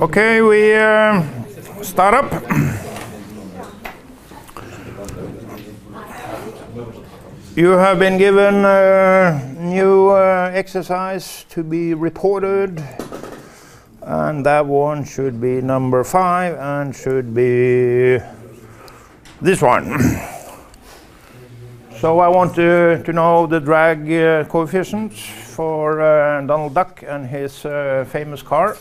Okay, we start up. You have been given a new exercise to be reported, and that one should be number 5 and should be this one. So I want to know the drag coefficients for Donald Duck and his famous car.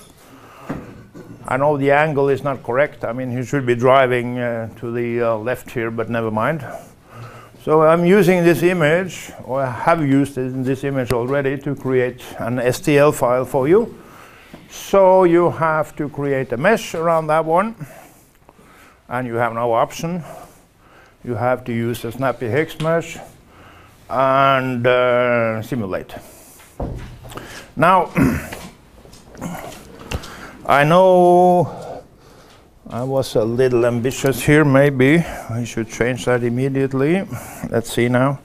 I know the angle is not correct. I mean, he should be driving to the left here, but never mind. So I'm using this image, or I have used this image already, to create an STL file for you. So you have to create a mesh around that one, and you have no option. You have to use a snappy hex mesh and simulate. Now, I know I was a little ambitious here, maybe. I should change that immediately. Let's see now.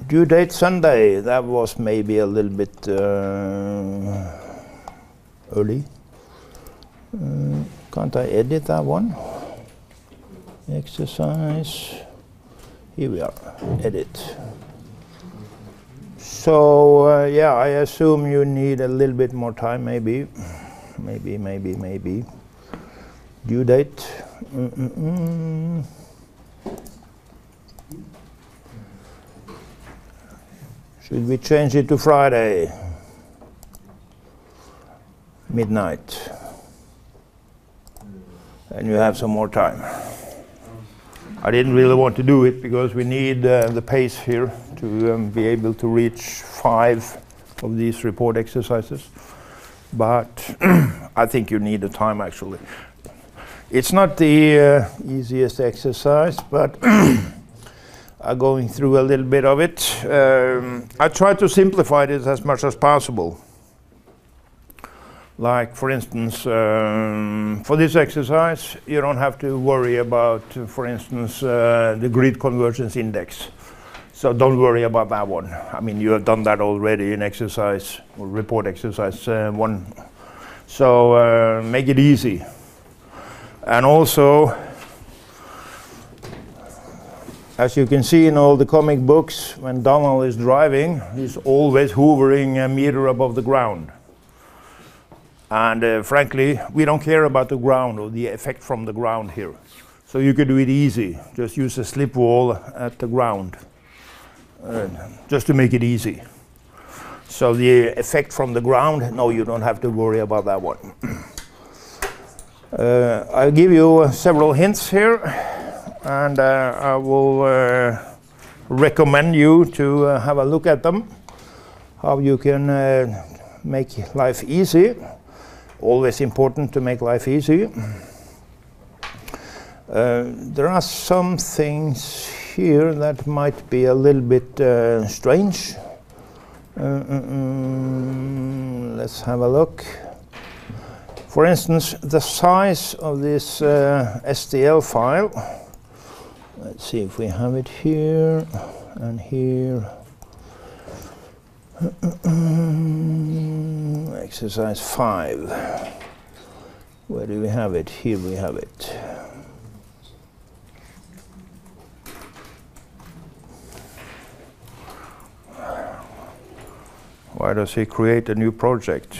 Due date Sunday, that was maybe a little bit early. Can't I edit that one? Exercise. Here we are, edit. So yeah, I assume you need a little bit more time, maybe. Maybe. Due date. Should we change it to Friday? Midnight. And you have some more time. I didn't really want to do it because we need the pace here to be able to reach 5 of these report exercises. But I think you need the time, actually. It's not the easiest exercise, but I'm going through a little bit of it. I try to simplify this as much as possible. Like, for instance, for this exercise, you don't have to worry about, for instance, the grid convergence index. So don't worry about that one. I mean, you have done that already in exercise, or report exercise 1. So make it easy. And also, as you can see in all the comic books, when Donald is driving, he's always hovering a meter above the ground. And frankly, we don't care about the ground or the effect from the ground here. So you could do it easy. Just use a slip wall at the ground, just to make it easy. So the effect from the ground, no, you don't have to worry about that one. I'll give you several hints here, and I will recommend you to have a look at them, how you can make life easy. Always important to make life easy. There are some things here that might be a little bit strange. Let's have a look. For instance, the size of this STL file. Let's see if we have it here and here. Exercise 5. Where do we have it? Here we have it. Why does he create a new project?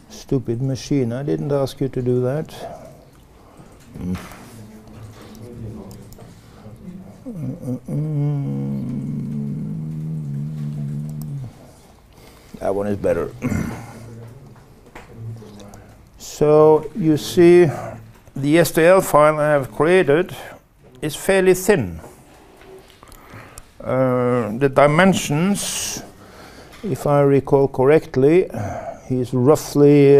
Stupid machine. I didn't ask you to do that. That one is better. So you see, the STL file I have created is fairly thin. The dimensions, if I recall correctly, is roughly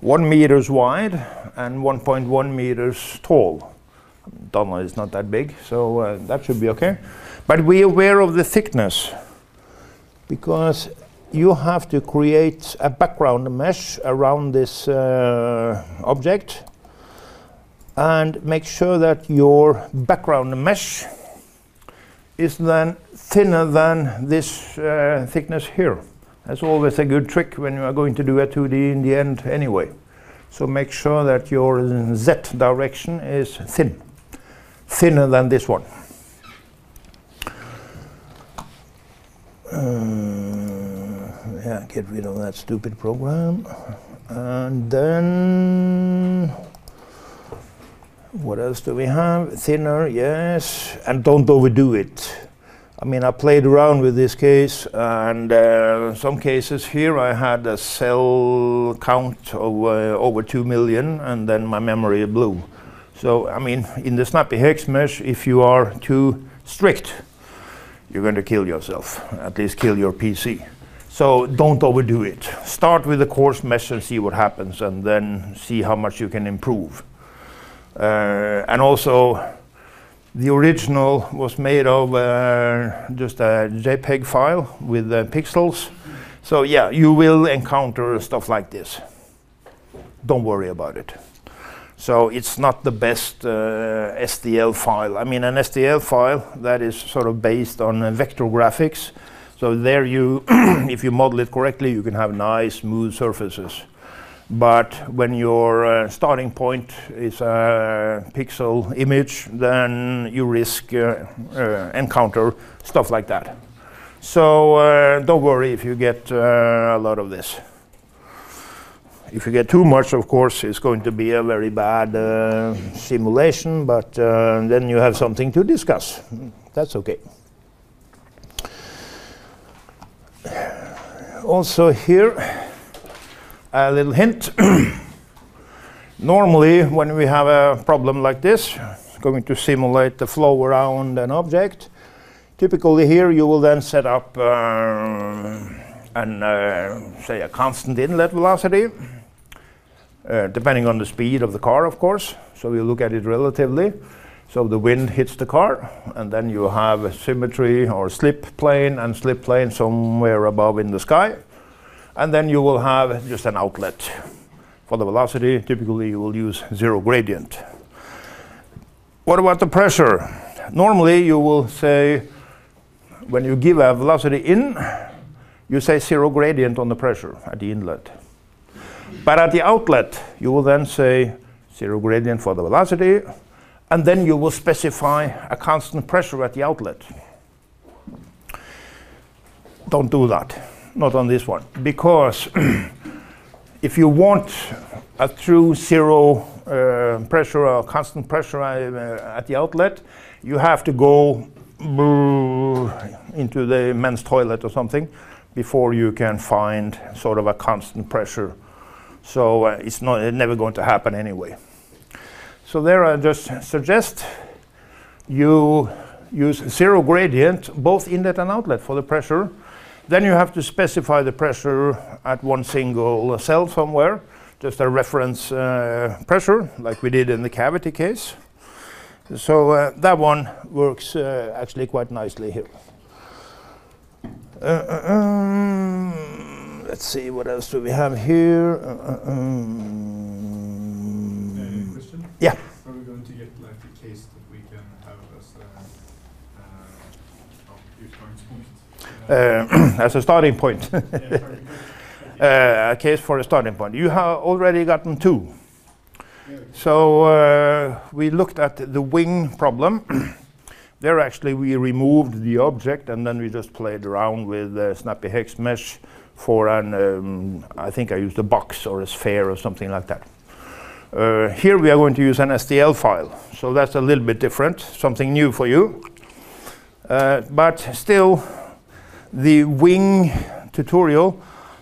1 meter wide and 1.1 meters tall. Donald is not that big, so that should be okay. But be aware of the thickness, because you have to create a background mesh around this object and make sure that your background mesh is then thinner than this thickness here. That's always a good trick when you are going to do a 2D in the end anyway. So make sure that your Z direction is thinner than this one. Yeah, get rid of that stupid program. And then, what else do we have? Thinner, yes, and don't overdo it. I mean, I played around with this case, and some cases here I had a cell count of over 2 million, and then my memory blew. So, I mean, in the Snappy Hex mesh, if you are too strict, you're going to kill yourself, at least kill your PC. So don't overdo it. Start with the coarse mesh and see what happens, and then see how much you can improve. And also, the original was made of just a JPEG file with pixels. So yeah, you will encounter stuff like this. Don't worry about it. So it's not the best STL file. I mean, an STL file that is sort of based on vector graphics. So there you, if you model it correctly, you can have nice, smooth surfaces. But when your starting point is a pixel image, then you risk encounter stuff like that. So don't worry if you get a lot of this. If you get too much, of course, it's going to be a very bad simulation, but then you have something to discuss. That's okay. Also here, a little hint. Normally, when we have a problem like this, going to simulate the flow around an object, typically here you will then set up say a constant inlet velocity, depending on the speed of the car, of course. So we look at it relatively. So the wind hits the car, and then you have a symmetry or slip plane and slip plane somewhere above in the sky. And then you will have just an outlet for the velocity. Typically you will use zero gradient. What about the pressure? Normally you will say, when you give a velocity in, you say zero gradient on the pressure at the inlet. But at the outlet, you will then say zero gradient for the velocity, and then you will specify a constant pressure at the outlet. Don't do that. Not on this one, because if you want a true zero pressure or constant pressure at the outlet, you have to go into the men's toilet or something before you can find sort of a constant pressure. So it's never going to happen anyway. So there I just suggest you use zero gradient, both inlet and outlet, for the pressure. Then you have to specify the pressure at one single cell somewhere, just a reference pressure, like we did in the cavity case. So that one works actually quite nicely here. Let's see, what else do we have here? Question? Yeah. Are we going to get like a case that we can have as as a starting point? A case for a starting point. You have already gotten two. Yeah. So we looked at the wing problem. There actually we removed the object and then we just played around with Snappy Hex mesh for an, I think I used a box or a sphere or something like that. Here we are going to use an STL file. So that's a little bit different, something new for you. But still, the wing tutorial,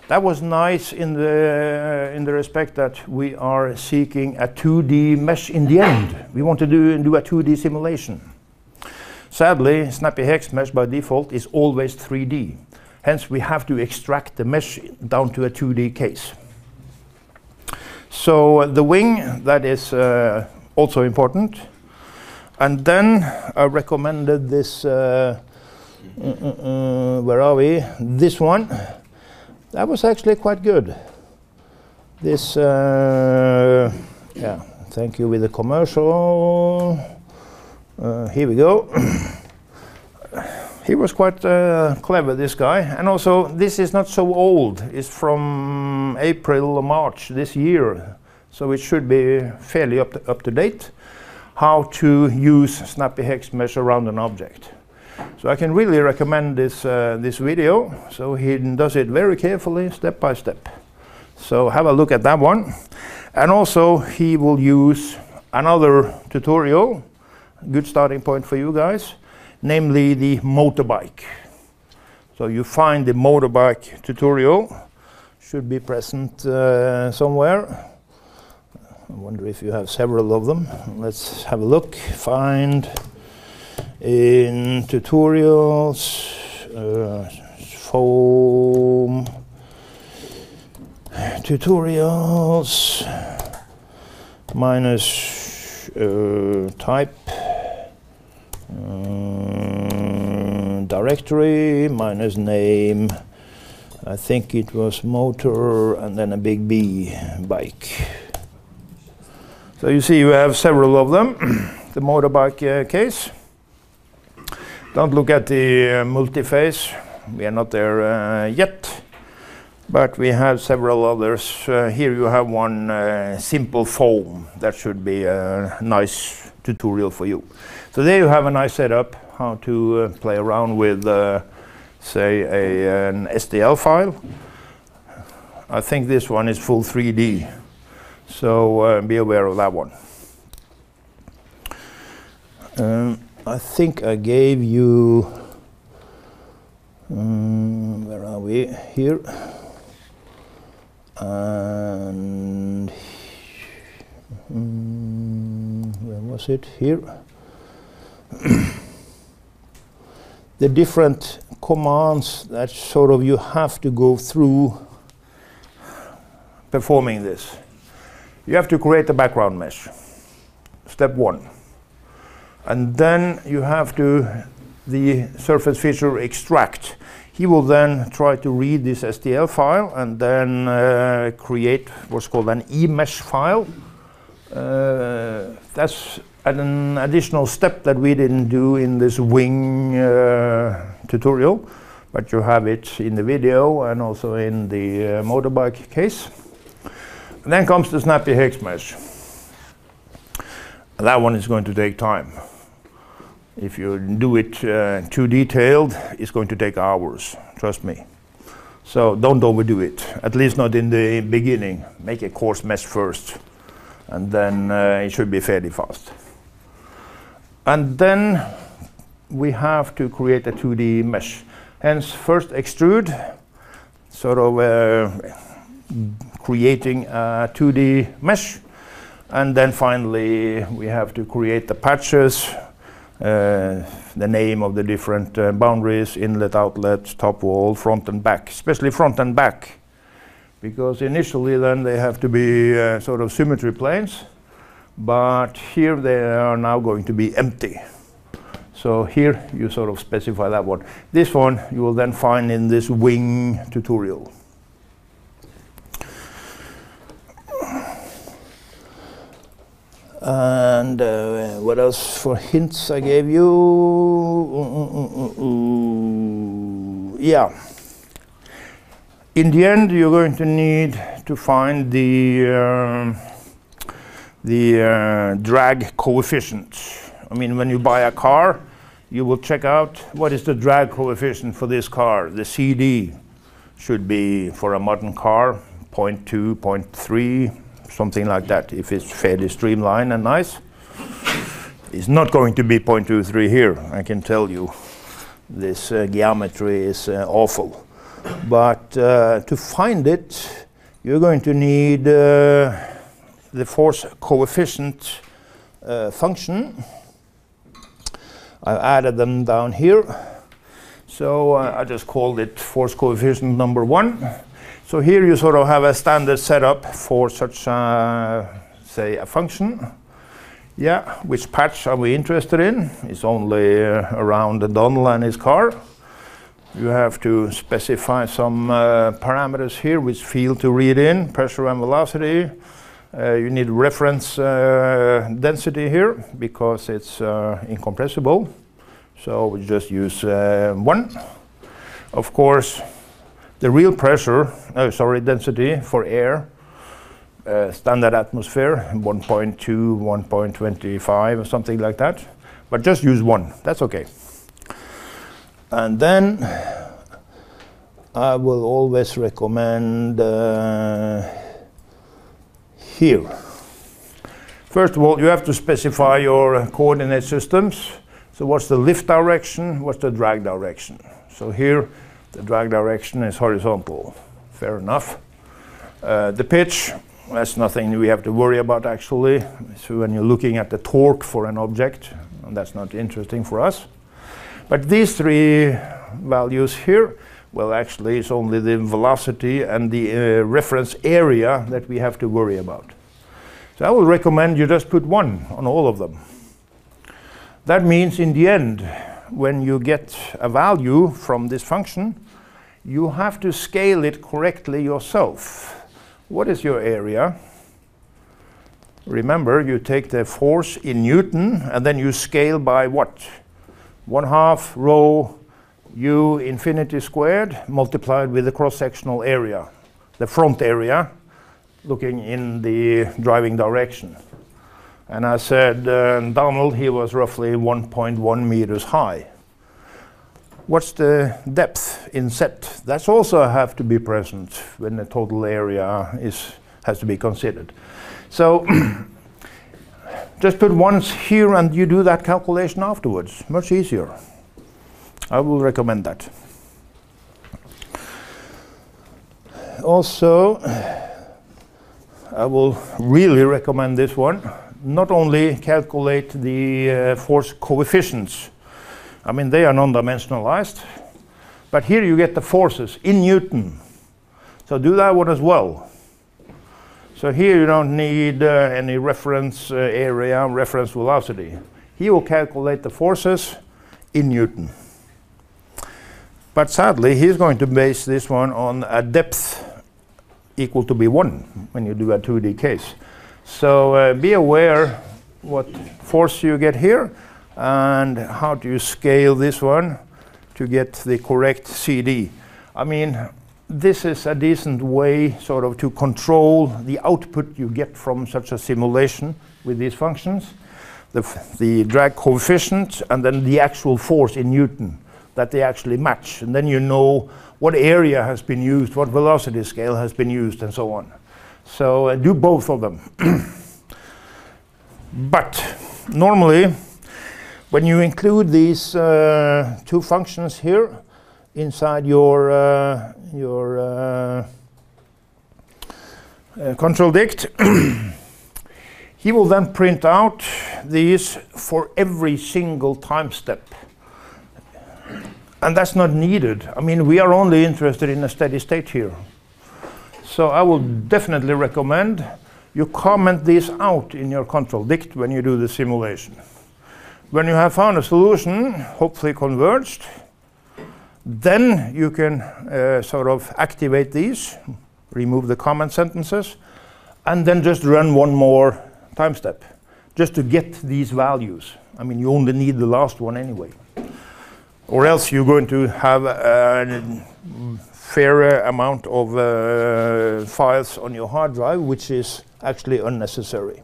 that was nice in the respect that we are seeking a 2D mesh in the end. We want to do a 2D simulation. Sadly, Snappy Hex mesh by default is always 3D. Hence, we have to extract the mesh down to a 2D case. So the wing, that is also important. And then I recommended this, where are we? This one. that was actually quite good. This, yeah, thank you with the commercial. Here we go. He was quite clever, this guy. And also, this is not so old. It's from April or March this year. So it should be fairly up to date. How to use Snappy Hex Mesh around an object. So I can really recommend this, this video. So he does it very carefully, step by step. So have a look at that one. And also he will use another tutorial, good starting point for you guys, namely the motorbike. So you find the motorbike tutorial, should be present somewhere. I wonder if you have several of them. Let's have a look. Find in tutorials, foam, tutorials, minus type, directory, minus name. I think it was motor and then a big B, bike. So you see you have several of them. The motorbike case. Don't look at the multi-phase. We are not there yet. But we have several others. Here you have one simple foam. That should be a nice tutorial for you. So there you have a nice setup how to play around with, say, an STL file. I think this one is full 3D. So be aware of that one. I think I gave you, where are we? Here. And where was it? Here. The different commands that sort of you have to go through performing this. You have to create a background mesh, step one. And then you have to, the surface feature extract. He will then try to read this STL file and then create what's called an eMesh file. That's an additional step that we didn't do in this wing tutorial, but you have it in the video and also in the motorbike case. And then comes the Snappy Hex Mesh. That one is going to take time. If you do it too detailed, it's going to take hours, trust me. So don't overdo it, at least not in the beginning. Make a coarse mesh first, and then it should be fairly fast. And then we have to create a 2D mesh. Hence, first extrude, sort of creating a 2D mesh. And then finally, we have to create the patches, the name of the different boundaries, inlet, outlet, top wall, front and back, especially front and back. Because initially then they have to be sort of symmetry planes, but here they are now going to be empty. So here you sort of specify that one. This one you will then find in this wing tutorial. And what else for hints I gave you? Yeah. In the end, you're going to need to find the drag coefficient. I mean, when you buy a car, you will check out what is the drag coefficient for this car. The CD should be, for a modern car, 0.2, 0.3. Something like that, if it's fairly streamlined and nice. It's not going to be 0.23 here, I can tell you. This geometry is awful. But to find it, you're going to need the force coefficient function. I've added them down here. So I just called it force coefficient number 1. So here you sort of have a standard setup for such, say, a function. Yeah, which patch are we interested in? It's only around the Donald and his car. You have to specify some parameters here which field to read in, pressure and velocity. You need reference density here because it's incompressible. So we just use 1. Of course, the real pressure, density for air, standard atmosphere, 1.2, 1.25 or something like that. But just use 1, that's okay. And then I will always recommend here. First of all, you have to specify your coordinate systems. So what's the lift direction, what's the drag direction? So here, the drag direction is horizontal. Fair enough. The pitch, that's nothing we have to worry about actually. So when you're looking at the torque for an object, and that's not interesting for us. But these 3 values here, well, actually it's only the velocity and the reference area that we have to worry about. So I will recommend you just put 1 on all of them. That means in the end, when you get a value from this function, you have to scale it correctly yourself. What is your area? Remember, you take the force in Newton and then you scale by what? 1/2 rho u infinity squared multiplied with the cross-sectional area, the front area, looking in the driving direction. And I said Donald, he was roughly 1.1 meters high. What's the depth in Z? That's also have to be present when the total area has to be considered. So just put 1s here and you do that calculation afterwards. Much easier. I will recommend that. Also, I will really recommend this one. Not only calculate the force coefficients. I mean, they are non-dimensionalized. But here you get the forces in Newton. So do that one as well. So here you don't need any reference area, reference velocity. He will calculate the forces in Newton. But sadly, he's going to base this one on a depth equal to B1 when you do a 2D case. So be aware what force you get here and how do you scale this one to get the correct CD. I mean, this is a decent way sort of to control the output you get from such a simulation with these functions. The drag coefficient and then the actual force in Newton, that they actually match. And then you know what area has been used, what velocity scale has been used, and so on. So do both of them. But normally, when you include these 2 functions here inside your control dict, he will then print out these for every single time step. And that's not needed. I mean, we are only interested in a steady state here. So I will definitely recommend you comment these out in your control dict when you do the simulation. When you have found a solution, hopefully converged, then you can sort of activate these, remove the comment sentences, and then just run one more time step, just to get these values. I mean, you only need the last one anyway. Or else you're going to have a fair amount of files on your hard drive, which is actually unnecessary.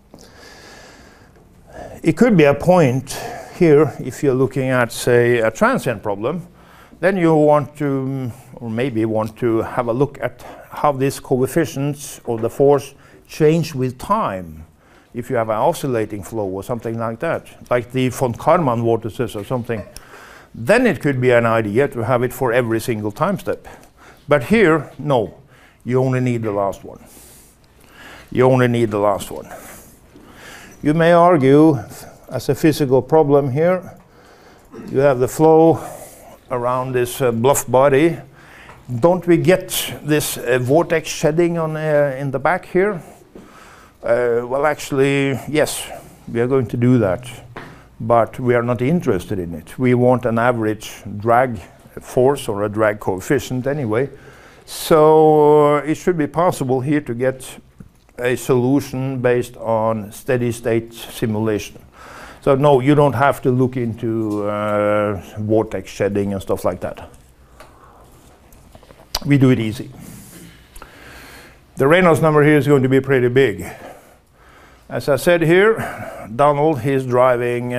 It could be a point here, if you're looking at, say, a transient problem, then you want to, or maybe want to have a look at how these coefficients or the force change with time. If you have an oscillating flow or something like that, like the von Karman vortices or something, then it could be an idea to have it for every single time step. But here, no, you only need the last one. You only need the last one. You may argue, as a physical problem here, you have the flow around this bluff body. Don't we get this vortex shedding on in the back here? Well, actually, yes, we are going to do that. But we are not interested in it. We want an average drag force or a drag coefficient anyway. So it should be possible here to get a solution based on steady state simulation. So no, you don't have to look into vortex shedding and stuff like that. We do it easy. The Reynolds number here is going to be pretty big. As I said here, Donald, he's driving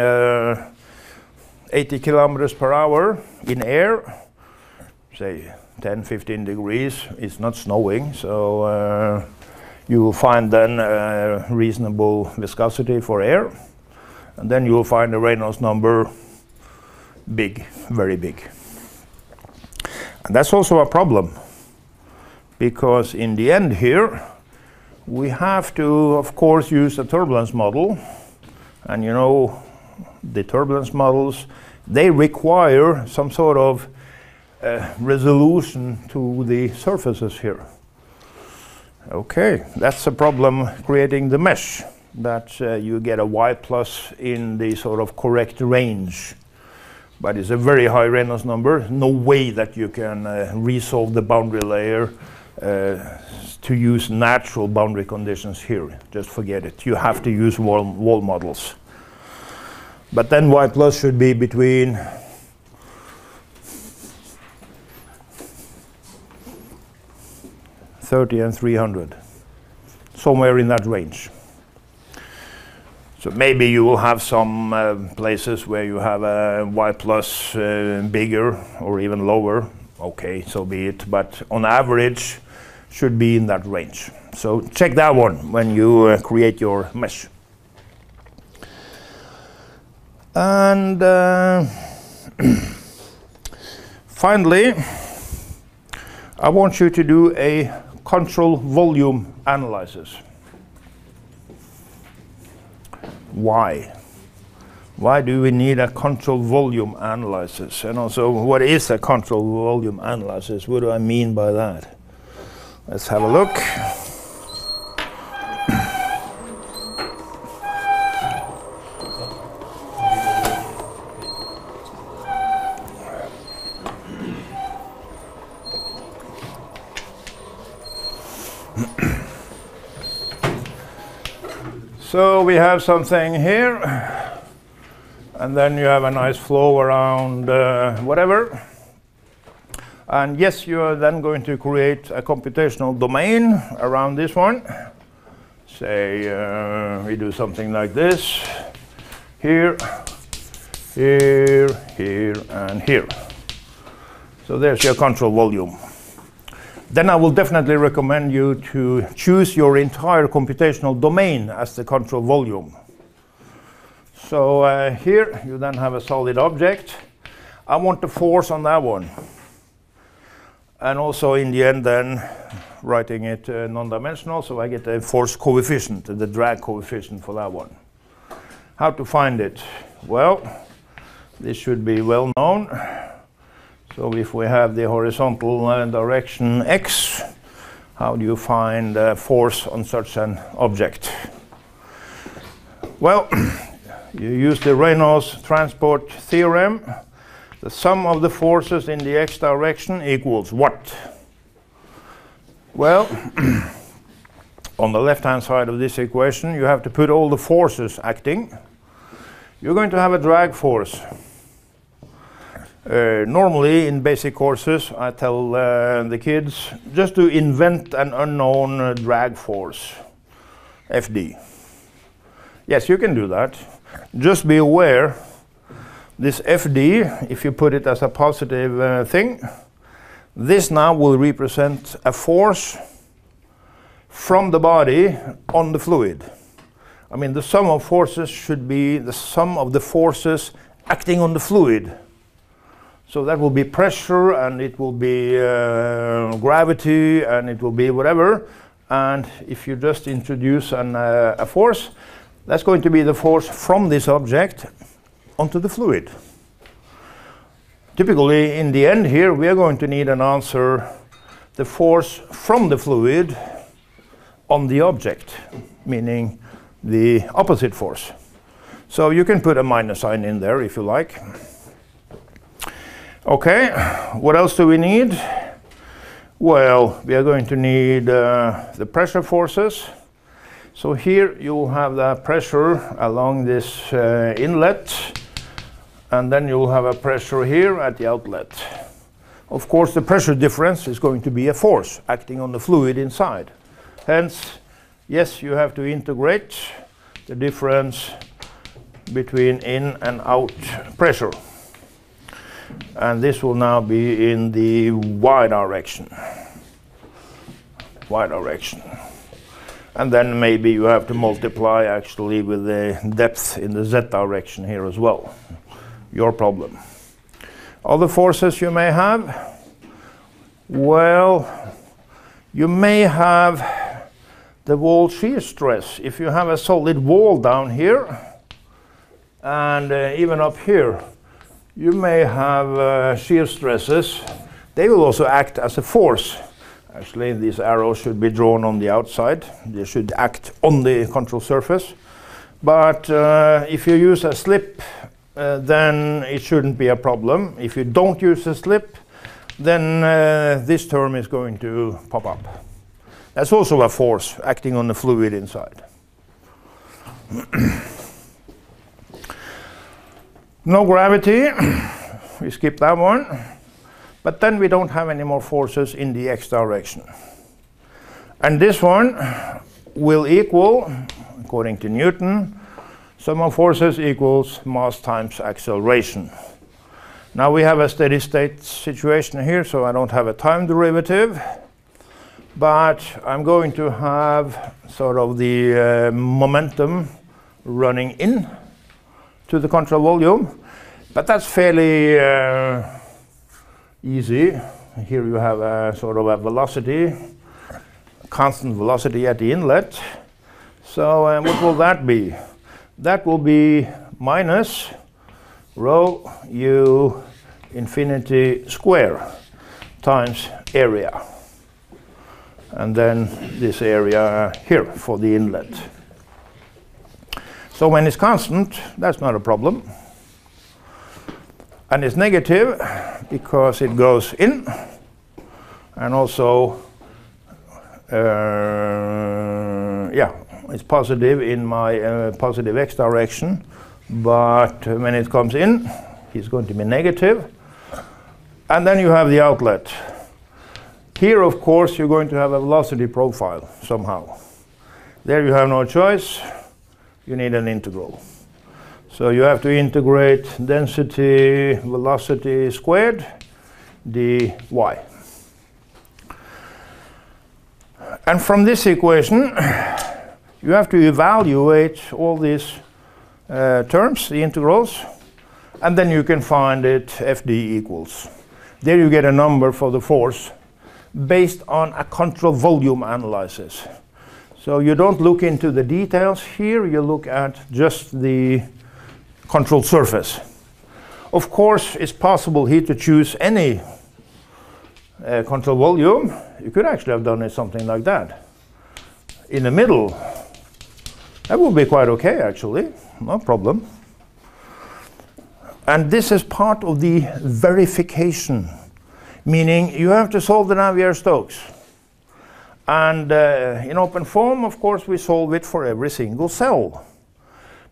80 kilometers per hour in air, say 10, 15 degrees. It's not snowing, so you will find then reasonable viscosity for air. And then you will find the Reynolds number big, very big. And that's also a problem, because in the end here, we have to, of course, use a turbulence model. And you know, the turbulence models, they require some sort of resolution to the surfaces here. Okay, that's a problem creating the mesh, that you get a y plus in the sort of correct range. But it's a very high Reynolds number. No way that you can resolve the boundary layer to use natural boundary conditions here. Just forget it. You have to use wall models. But then y plus should be between 30 and 300, somewhere in that range. So maybe you will have some places where you have a y plus bigger or even lower. Okay, so be it. But on average, should be in that range. So check that one when you create your mesh. And finally, I want you to do a control volume analysis. Why? Why do we need a control volume analysis? And also, what is a control volume analysis? What do I mean by that? Let's have a look. So we have something here, and then you have a nice flow around whatever. And yes, you are then going to create a computational domain around this one. Say we do something like this. Here, here, here, and here. So there's your control volume. Then I will definitely recommend you to choose your entire computational domain as the control volume. So here you then have a solid object. I want the force on that one. And also in the end then writing it non-dimensional, so I get a force coefficient, the drag coefficient for that one. How to find it? Well, this should be well known. So if we have the horizontal direction x, how do you find force on such an object? Well, you use the Reynolds transport theorem. The sum of the forces in the x direction equals what? Well, on the left-hand side of this equation, you have to put all the forces acting. You're going to have a drag force. Normally in basic courses I tell the kids just to invent an unknown drag force, Fd. Yes, you can do that. Just be aware, this Fd, if you put it as a positive thing, this now will represent a force from the body on the fluid. I mean, the sum of forces should be the sum of the forces acting on the fluid. So that will be pressure, and it will be gravity, and it will be whatever. And if you just introduce a force, that's going to be the force from this object onto the fluid. Typically, in the end here, we are going to need an answer, the force from the fluid on the object, meaning the opposite force. So you can put a minus sign in there if you like. Okay, what else do we need? Well, we are going to need the pressure forces. So here you will have the pressure along this inlet, and then you will have a pressure here at the outlet. Of course, the pressure difference is going to be a force acting on the fluid inside. Hence, yes, you have to integrate the difference between in and out pressure. And this will now be in the y direction. Y direction. And then maybe you have to multiply actually with the depth in the z direction here as well. Your problem. Other forces you may have? Well, you may have the wall shear stress. If you have a solid wall down here, and even up here, you may have shear stresses. They will also act as a force. Actually, these arrows should be drawn on the outside. They should act on the control surface. But if you use a slip, then it shouldn't be a problem. If you don't use a slip, then this term is going to pop up. That's also a force acting on the fluid inside. No gravity, we skip that one. But then we don't have any more forces in the x direction. And this one will equal, according to Newton, sum of forces equals mass times acceleration. Now we have a steady state situation here, so I don't have a time derivative. But I'm going to have sort of the momentum running in to the control volume. But that's fairly easy. Here you have a sort of a velocity, constant velocity at the inlet. So what will that be? That will be minus rho u infinity square times area. And then this area here for the inlet. So when it's constant, that's not a problem. And it's negative because it goes in, and also it's positive in my positive x direction, but when it comes in, it's going to be negative. And then you have the outlet. Here, of course, you're going to have a velocity profile somehow. There you have no choice. You need an integral. So you have to integrate density velocity squared dy. And from this equation, you have to evaluate all these terms, the integrals, and then you can find it Fd equals. There you get a number for the force based on a control volume analysis. So you don't look into the details here, you look at just the control surface. Of course, it's possible here to choose any control volume. You could actually have done it something like that. In the middle, that would be quite okay actually, no problem. And this is part of the verification, meaning you have to solve the Navier-Stokes. And in open form, of course, we solve it for every single cell.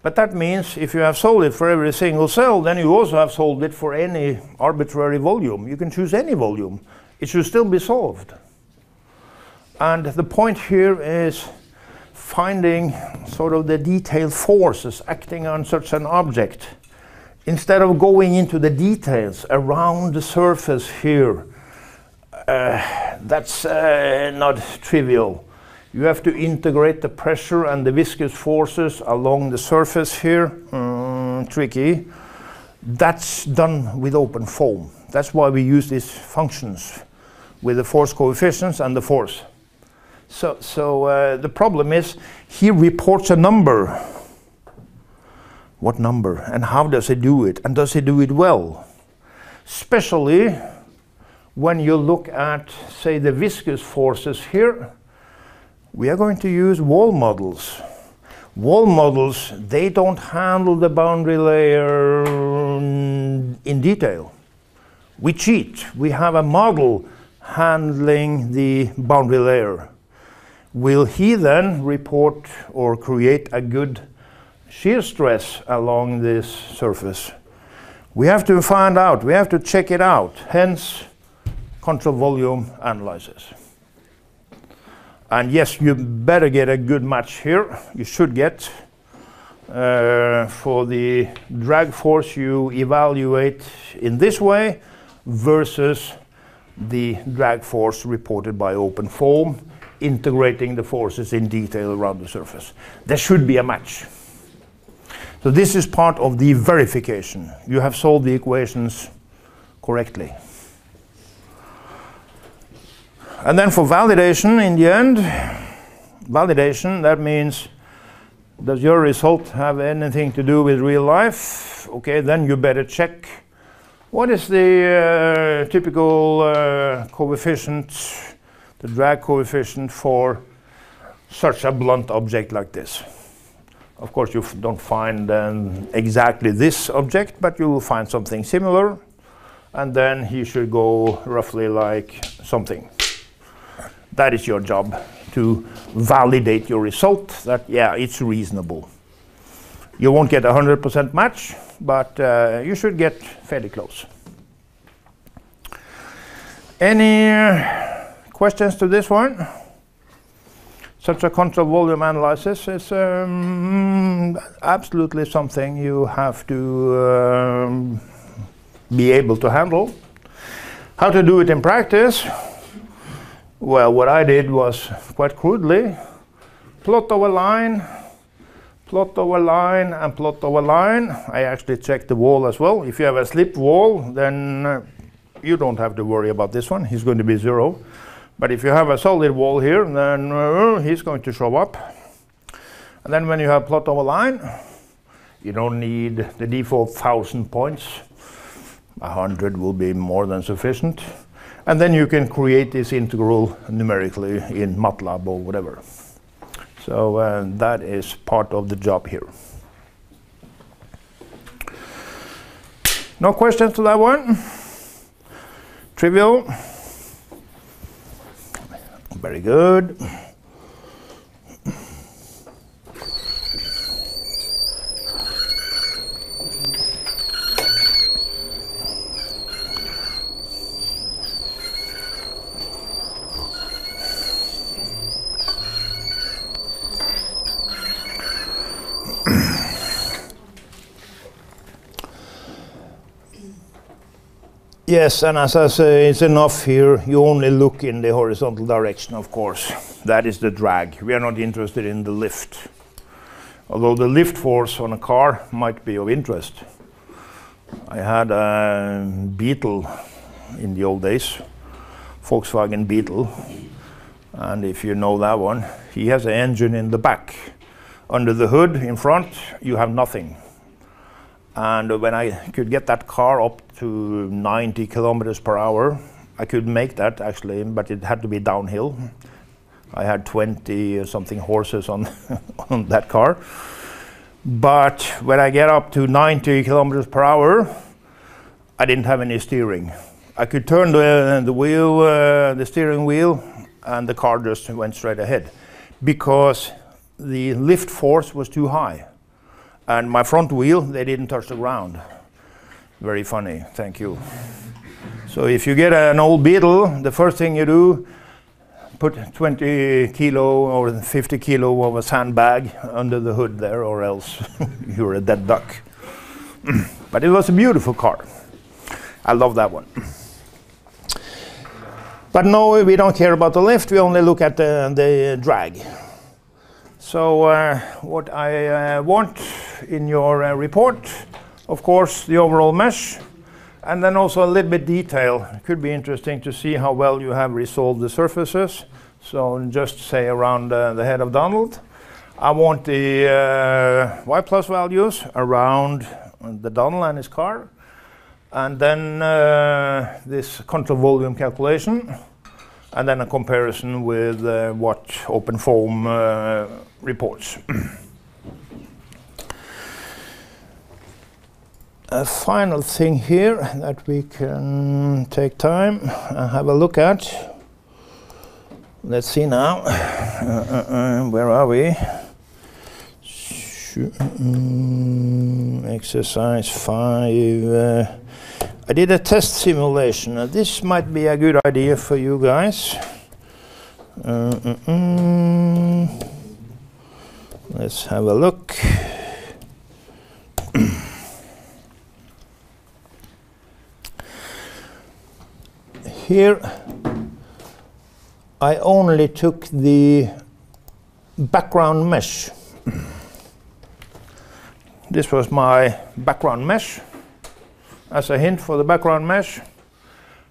But that means if you have solved it for every single cell, then you also have solved it for any arbitrary volume. You can choose any volume. It should still be solved. And the point here is finding sort of the detailed forces acting on such an object. Instead of going into the details around the surface here, that's not trivial. You have to integrate the pressure and the viscous forces along the surface here. Tricky. That's done with open foam. That's why we use these functions with the force coefficients and the force. So the problem is he reports a number. What number? And how does he do it? And does he do it well? Especially when you look at, say, the viscous forces here. We are going to use wall models. Wall models, they don't handle the boundary layer in detail. We cheat. We have a model handling the boundary layer. Will he then report or create a good shear stress along this surface? We have to find out, we have to check it out, hence control volume analysis. And yes, you better get a good match here. You should get. For the drag force you evaluate in this way versus the drag force reported by OpenFOAM, integrating the forces in detail around the surface. There should be a match. So this is part of the verification. You have solved the equations correctly. And then for validation, in the end, validation, that means, does your result have anything to do with real life? Okay, then you better check what is the typical coefficient, the drag coefficient for such a blunt object like this. Of course, you don't find exactly this object, but you will find something similar, and then he should go roughly like something. That is your job, to validate your result, that yeah, it's reasonable. You won't get 100% match, but you should get fairly close. Any questions to this one? Such a control volume analysis is absolutely something you have to be able to handle. How to do it in practice? Well, what I did was quite crudely plot over line, plot over line, and plot over line. I actually checked the wall as well. If you have a slip wall, then you don't have to worry about this one. He's going to be 0. But if you have a solid wall here, then he's going to show up. And then when you have plot over line, you don't need the default 1,000 points. 100 will be more than sufficient. And then you can create this integral numerically in MATLAB or whatever. So that is part of the job here. No questions to that one? Trivial? Very good. Yes, and as I say, it's enough here. You only look in the horizontal direction, of course. That is the drag. We are not interested in the lift. Although the lift force on a car might be of interest. I had a Beetle in the old days, Volkswagen Beetle. And if you know that one, he has an engine in the back. Under the hood in front, you have nothing. And when I could get that car up to 90 kilometers per hour, I could make that actually, but it had to be downhill. I had 20 or something horses on, on that car. But when I get up to 90 kilometers per hour, I didn't have any steering. I could turn the wheel, the steering wheel, and the car just went straight ahead because the lift force was too high. And my front wheel, they didn't touch the ground. Very funny, thank you. So if you get an old Beetle, the first thing you do, put 20 kilo or 50 kilo of a sandbag under the hood there, or else you're a dead duck. But it was a beautiful car. I love that one. But no, we don't care about the lift, we only look at the drag. So what I want in your report, of course, the overall mesh, and then also a little bit detail. It could be interesting to see how well you have resolved the surfaces. So just say around the head of Donald. I want the Y plus values around the Donald and his car. And then this control volume calculation. And then a comparison with what OpenFOAM reports. A final thing here that we can take time and have a look at. Let's see now. Where are we? Exercise 5. I did a test simulation. This might be a good idea for you guys. Let's have a look. Here I only took the background mesh. This was my background mesh. As a hint for the background mesh,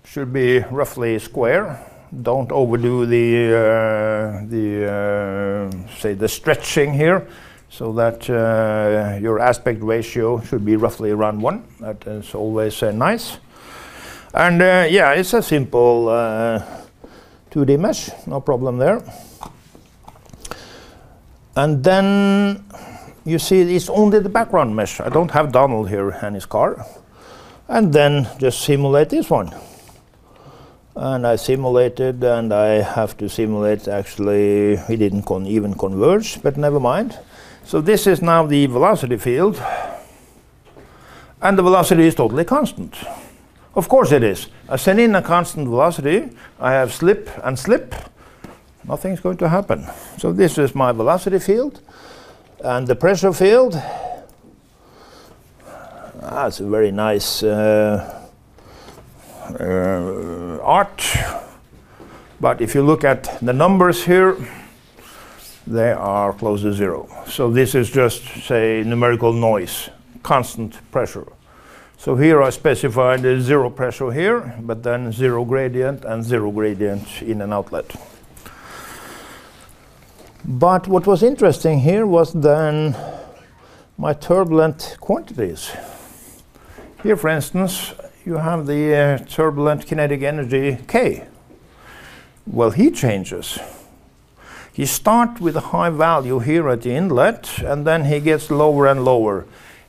should be roughly square. Don't overdo the stretching here, so that your aspect ratio should be roughly around 1. That is always nice. And yeah, it's a simple 2D mesh, no problem there. And then you see it's only the background mesh. I don't have Donald here and his car. And then just simulate this one. And I simulated, and I have to simulate, actually, we didn't even converge, but never mind. So this is now the velocity field. And the velocity is totally constant. Of course it is. I send in a constant velocity, I have slip and slip, nothing's going to happen. So this is my velocity field, and the pressure field. That's a very nice art. But if you look at the numbers here, they are close to 0. So this is just, say, numerical noise, constant pressure. So here I specified the 0 pressure here, but then 0 gradient and 0 gradient in an outlet. But what was interesting here was then my turbulent quantities. Here, for instance, you have the turbulent kinetic energy K. Well, he changes. He starts with a high value here at the inlet, and then he gets lower and lower.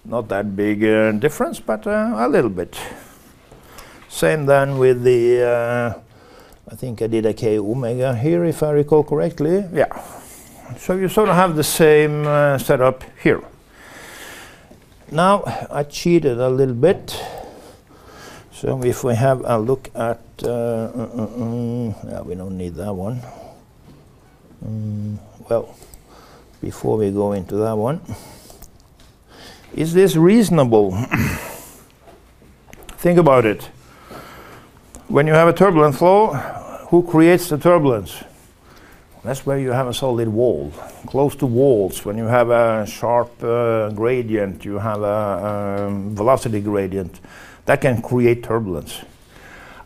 Not that big difference, but a little bit. Same then with the, I think I did a K omega here, if I recall correctly. Yeah. So you sort of have the same setup here. Now I cheated a little bit. So if we have a look at, yeah, we don't need that one. Well, before we go into that one, is this reasonable? Think about it. When you have a turbulent flow, who creates the turbulence? That's where you have a solid wall, close to walls. When you have a sharp gradient, you have a velocity gradient, that can create turbulence.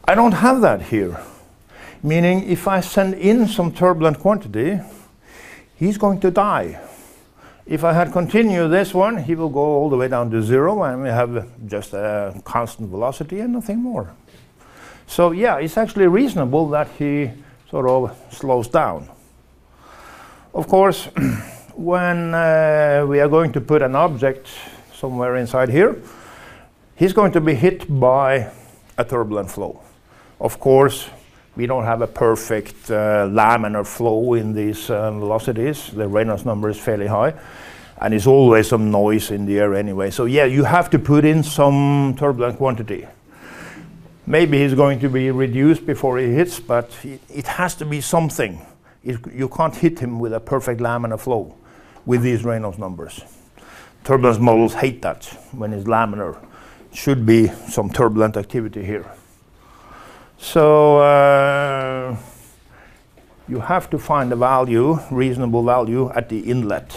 I don't have that here, meaning if I send in some turbulent quantity, he's going to die. If I had continued this one, he will go all the way down to 0, and we have just a constant velocity and nothing more. So yeah, it's actually reasonable that he sort of slows down. Of course, when we are going to put an object somewhere inside here, he's going to be hit by a turbulent flow. Of course, we don't have a perfect laminar flow in these velocities. The Reynolds number is fairly high, and there's always some noise in the air anyway. So yeah, you have to put in some turbulent quantity. Maybe he's going to be reduced before he hits, but it has to be something. You can't hit him with a perfect laminar flow with these Reynolds numbers. Turbulence models hate that when it's laminar. Should be some turbulent activity here. So you have to find a value, reasonable value, at the inlet.